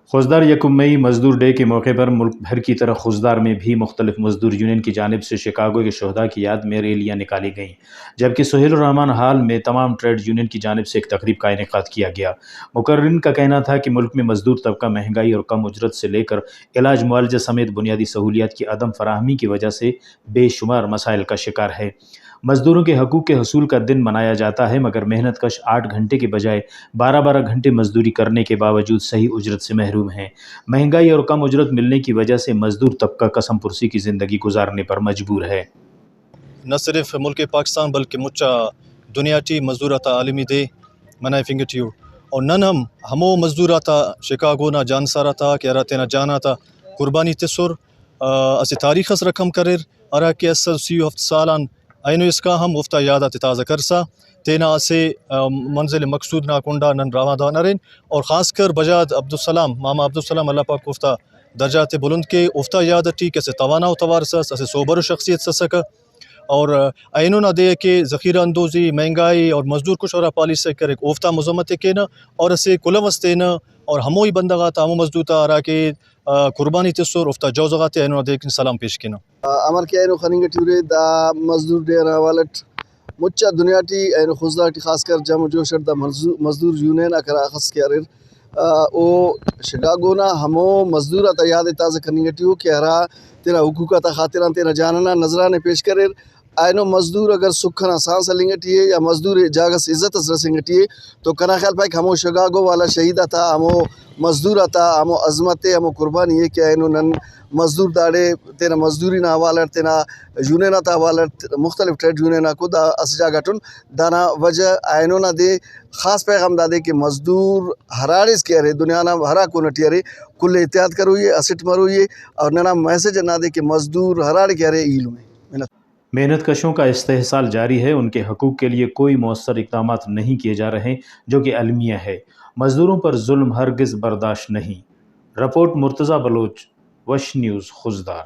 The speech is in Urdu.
خوزدار یکم مئی مزدور ڈے کے موقع پر ملک بھر کی طرح خوزدار میں بھی مختلف مزدور یونین کی جانب سے شکاگو کے شہداء کی یاد میں ریلیاں نکالی گئیں، جبکہ سہیل الرحمان ہال میں تمام ٹریڈ یونین کی جانب سے ایک تقریب کا انعقاد کیا گیا۔ مقررین کا کہنا تھا کہ ملک میں مزدور طبقہ مہنگائی اور کم اجرت سے لے کر علاج معالجہ سمیت بنیادی سہولیات کی عدم فراہمی کی وجہ سے بے شمار مسائل کا شکار ہے۔ مزدوروں کے حقوق کے حصول کا دن منایا جاتا ہے، مگر محنت کش 8 گھنٹے کے بجائے 12 گھنٹے مزدوری کرنے کے باوجود صحیح اجرت سے محروم ہیں۔ مہنگائی اور کم اجرت ملنے کی وجہ سے مزدور طبقہ قسم پرسی کی زندگی گزارنے پر مجبور ہے۔ نہ صرف ملک پاکستان بلکہ مچا دنیا ٹی مزدوراتا عالمی دے منائے فنگٹیو اور نن ہمو مزدوراتا شکاگو نا جان ساراتا کہ ارا تینا جاناتا قربانی تسر اسے تاریخ اس رقم کرر ارا کہ 37 سالان اینو اس کا ہم افتا یادات تازہ کرسا تینا اسے منزل مقصود نا کنڈا نن راواں دانرین اور خاص کر بجاد عبدالسلام ماما عبدالسلام اللہ پاک افتا درجات بلند کے افتا یادتی کیسے توانا و توارسس اسے صوبر و شخصیت سسکا اور اینو نہ دے کہ ذخیرہ اندوزی مہنگائی اور مزدور کچھ اور پالیسی کرے اوفتا مذمت کے نا اور اسے کلمستے نا اور ہموئی بندگات ہمو مزدوتا ارا کے قربانی تسر افتا جوزغات اینو دے سلام پیش کنا امر کے اینو خننگٹیورے دا مزدور ڈے حوالٹ مچا دنیا ٹی اینو خوزدار ٹی خاص کر جم جوشر دا مزدور یونین اکر اخص کے ارر او شکاگو نا ہمو مزدوراتا یاد تازہ کننگٹیو کہ ہرا تینا حقوقاتا خاطران تینا جاننا نظرانے پیش کرر اینو مزدور اگر سکھنا سانس لنگٹی ہے یا مزدور جاگس عزت اس رسنگٹی ہے تو کنا خیال پائک ہمو شکاگو والا شہیدہ تھا ہمو مزدورہ تھا ہمو عظمت ہمو قربانی ہے کہ اینو نن مزدور داڑے تینا مزدوری نا حوالت تینا یونینا تا حوالت مختلف ٹریڈ یونینا کو دا اس جاگہ ٹن دانا وجہ اینو نا دے خاص پیغام دا دے کہ مزدور ہراڑیس کے ارے دنیا نا ہرا کونٹی ارے کل اتحاد کروئیے اسٹ مروئیے اور ننا میسیج نا دے کہ مزدور ہراڑے کے ارے ایلو میں محنت کشوں کا استحصال جاری ہے، ان کے حقوق کے لیے کوئی مؤثر اقدامات نہیں کیے جا رہے، جو کہ المیہ ہے۔ مزدوروں پر ظلم ہرگز برداشت نہیں۔ رپورٹ مرتضیٰ بلوچ، وش نیوز، خوزدار۔